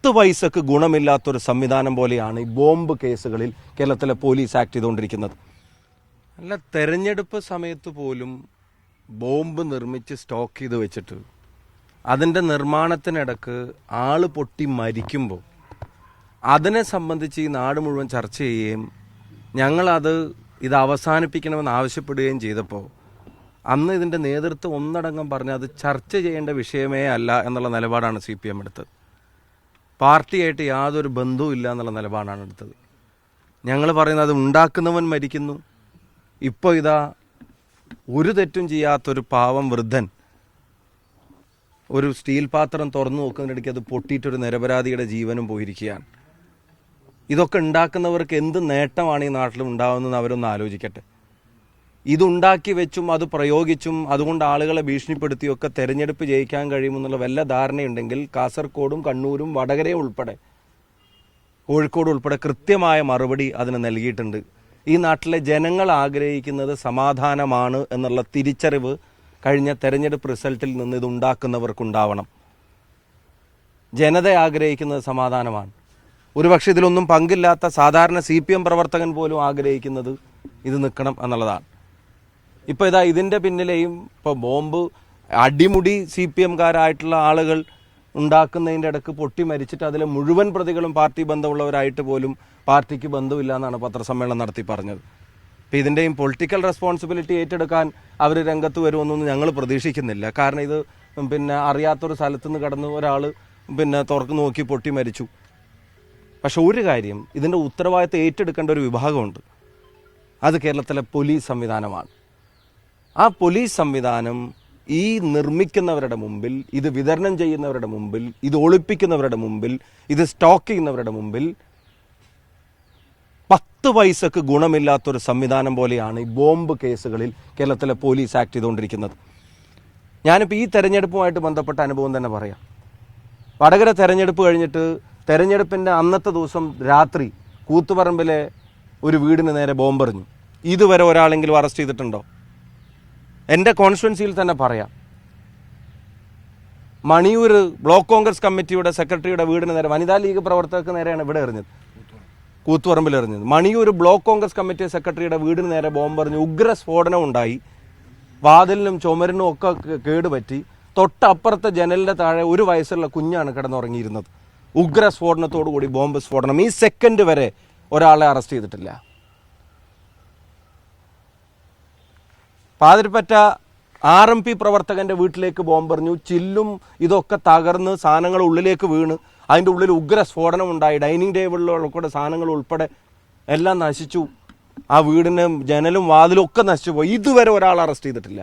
10 പൈസക്ക് ഗുണമില്ലാത്തൊരു സംവിധാനം പോലെയാണ് ഈ ബോംബ് കേസുകളിൽ കേരളത്തിലെ പോലീസ് ആക്ട് ചെയ്തുകൊണ്ടിരിക്കുന്നത്. അല്ല, തെരഞ്ഞെടുപ്പ് സമയത്ത് പോലും ബോംബ് നിർമ്മിച്ച് സ്റ്റോക്ക് ചെയ്ത് വെച്ചിട്ട് അതിൻ്റെ നിർമ്മാണത്തിനിടക്ക് ആള് പൊട്ടി മരിക്കുമ്പോൾ അതിനെ സംബന്ധിച്ച് ഈ നാട് മുഴുവൻ ചർച്ച ചെയ്യുകയും ഇത് അവസാനിപ്പിക്കണമെന്ന് ആവശ്യപ്പെടുകയും ചെയ്തപ്പോൾ അന്ന് ഇതിൻ്റെ നേതൃത്വം ഒന്നടങ്കം പറഞ്ഞ് അത് ചർച്ച ചെയ്യേണ്ട വിഷയമേ അല്ല എന്നുള്ള നിലപാടാണ് CPM എടുത്തത്. പാർട്ടിയായിട്ട് യാതൊരു ബന്ധവും ഇല്ല എന്നുള്ള നിലപാടാണ് എടുത്തത്. ഞങ്ങൾ പറയുന്നത് അത് ഉണ്ടാക്കുന്നവൻ മരിക്കുന്നു. ഇപ്പോൾ ഇതാ ഒരു തെറ്റും ചെയ്യാത്തൊരു പാവം വൃദ്ധൻ ഒരു സ്റ്റീൽ പാത്രം തുറന്നു നോക്കുന്നതിനിടയ്ക്ക് അത് പൊട്ടിയിട്ടൊരു നിരപരാധിയുടെ ജീവനും പോയിരിക്കുകയാണ്. ഇതൊക്കെ ഉണ്ടാക്കുന്നവർക്ക് എന്ത് നേട്ടമാണ് ഈ നാട്ടിൽ ഉണ്ടാകുന്നതെന്ന് അവരൊന്ന് ആലോചിക്കട്ടെ. ഇതുണ്ടാക്കി വെച്ചും അത് പ്രയോഗിച്ചും അതുകൊണ്ട് ആളുകളെ ഭീഷണിപ്പെടുത്തിയൊക്കെ തെരഞ്ഞെടുപ്പ് ജയിക്കാൻ കഴിയുമെന്നുള്ള വല്ല ധാരണയുണ്ടെങ്കിൽ കാസർഗോഡും കണ്ണൂരും വടകരയും ഉൾപ്പെടെ കോഴിക്കോട് ഉൾപ്പെടെ കൃത്യമായ മറുപടി അതിന് നൽകിയിട്ടുണ്ട്. ഈ നാട്ടിലെ ജനങ്ങൾ ആഗ്രഹിക്കുന്നത് സമാധാനമാണ് എന്നുള്ള തിരിച്ചറിവ് കഴിഞ്ഞ തെരഞ്ഞെടുപ്പ് റിസൾട്ടിൽ നിന്ന് ഇതുണ്ടാക്കുന്നവർക്കുണ്ടാവണം. ജനത ആഗ്രഹിക്കുന്നത് സമാധാനമാണ്. ഒരുപക്ഷെ ഇതിലൊന്നും പങ്കില്ലാത്ത സാധാരണ CPM പ്രവർത്തകൻ പോലും ആഗ്രഹിക്കുന്നത് ഇത് നിൽക്കണം എന്നുള്ളതാണ്. ഇപ്പോൾ ഇതാ ഇതിൻ്റെ പിന്നിലെയും ഇപ്പോൾ ബോംബ് അടിമുടി CPMകാരായിട്ടുള്ള ആളുകൾ ഉണ്ടാക്കുന്നതിൻ്റെ ഇടയ്ക്ക് പൊട്ടി മരിച്ചിട്ട് അതിലെ മുഴുവൻ പ്രതികളും പാർട്ടി ബന്ധമുള്ളവരായിട്ട് പോലും പാർട്ടിക്ക് ബന്ധമില്ല എന്നാണ് പത്രസമ്മേളനം നടത്തി പറഞ്ഞത്. അപ്പോൾ ഇതിൻ്റെയും പൊളിറ്റിക്കൽ റെസ്പോൺസിബിലിറ്റി ഏറ്റെടുക്കാൻ അവർ രംഗത്ത് വരുമെന്നൊന്നും ഞങ്ങൾ പ്രതീക്ഷിക്കുന്നില്ല. കാരണം ഇത് അറിയാത്തൊരു സ്ഥലത്തു നിന്ന് കടന്ന് ഒരാൾ തുറന്നു നോക്കി പൊട്ടി മരിച്ചു. പക്ഷെ ഒരു കാര്യം, ഇതിൻ്റെ ഉത്തരവാദിത്തം ഏറ്റെടുക്കേണ്ട ഒരു വിഭാഗമുണ്ട്. അത് കേരളത്തിലെ പോലീസ് സംവിധാനമാണ്. ആ പോലീസ് സംവിധാനം ഈ നിർമ്മിക്കുന്നവരുടെ മുമ്പിൽ, ഇത് വിതരണം ചെയ്യുന്നവരുടെ മുമ്പിൽ, ഇത് ഒളിപ്പിക്കുന്നവരുടെ മുമ്പിൽ, ഇത് സ്റ്റോക്ക് ചെയ്യുന്നവരുടെ മുമ്പിൽ 10 പൈസക്ക് ഗുണമില്ലാത്തൊരു സംവിധാനം പോലെയാണ് ഈ ബോംബ് കേസുകളിൽ കേരളത്തിലെ പോലീസ് ആക്ട് ചെയ്തുകൊണ്ടിരിക്കുന്നത്. ഞാനിപ്പോൾ ഈ തെരഞ്ഞെടുപ്പുമായിട്ട് ബന്ധപ്പെട്ട അനുഭവം തന്നെ പറയാം. വടകര തെരഞ്ഞെടുപ്പ് കഴിഞ്ഞിട്ട് തെരഞ്ഞെടുപ്പിൻ്റെ അന്നത്തെ ദിവസം രാത്രി കൂത്തുപറമ്പിലെ ഒരു വീടിന് നേരെ ബോംബെറിഞ്ഞു. ഇതുവരെ ഒരാളെങ്കിലും അറസ്റ്റ് ചെയ്തിട്ടുണ്ടോ? എൻ്റെ കോൺസ്റ്റിറ്റ്യുവൻസിയിൽ തന്നെ പറയാം. മണിയൂർ ബ്ലോക്ക് കോൺഗ്രസ് കമ്മിറ്റിയുടെ സെക്രട്ടറിയുടെ വീടിന് നേരെ, വനിതാ ലീഗ് പ്രവർത്തകർക്ക് നേരെയാണ് ഇവിടെ എറിഞ്ഞത്, കൂത്തുപറമ്പിൽ എറിഞ്ഞത്. മണിയൂർ ബ്ലോക്ക് കോൺഗ്രസ് കമ്മിറ്റി സെക്രട്ടറിയുടെ വീടിന് നേരെ ബോംബെറിഞ്ഞ് ഉഗ്ര സ്ഫോടനം ഉണ്ടായി. വാതിലിനും ചുമരിനും ഒക്കെ കേടുപറ്റി. തൊട്ടപ്പുറത്തെ ജനലിൻ്റെ താഴെ 1 വയസ്സുള്ള കുഞ്ഞാണ് കിടന്നുറങ്ങിയിരുന്നത്. ഉഗ്ര സ്ഫോടനത്തോടു കൂടി ബോംബ് സ്ഫോടനം. ഈ സെക്കൻഡ് വരെ ഒരാളെ അറസ്റ്റ് ചെയ്തിട്ടില്ല. പാതിരിപ്പറ്റ RMP പ്രവർത്തകൻ്റെ വീട്ടിലേക്ക് ബോംബെറിഞ്ഞു. ചില്ലും ഇതൊക്കെ തകർന്ന് സാധനങ്ങൾ ഉള്ളിലേക്ക് വീണ് അതിൻ്റെ ഉള്ളിൽ ഉഗ്ര സ്ഫോടനം ഉണ്ടായി. ഡൈനിങ് ടേബിളിലുള്ള സാധനങ്ങൾ ഉൾപ്പെടെ എല്ലാം നശിച്ചു. ആ വീടിന് ജനലും വാതിലും ഒക്കെ നശിച്ചു പോയി. ഇതുവരെ ഒരാൾ അറസ്റ്റ് ചെയ്തിട്ടില്ല.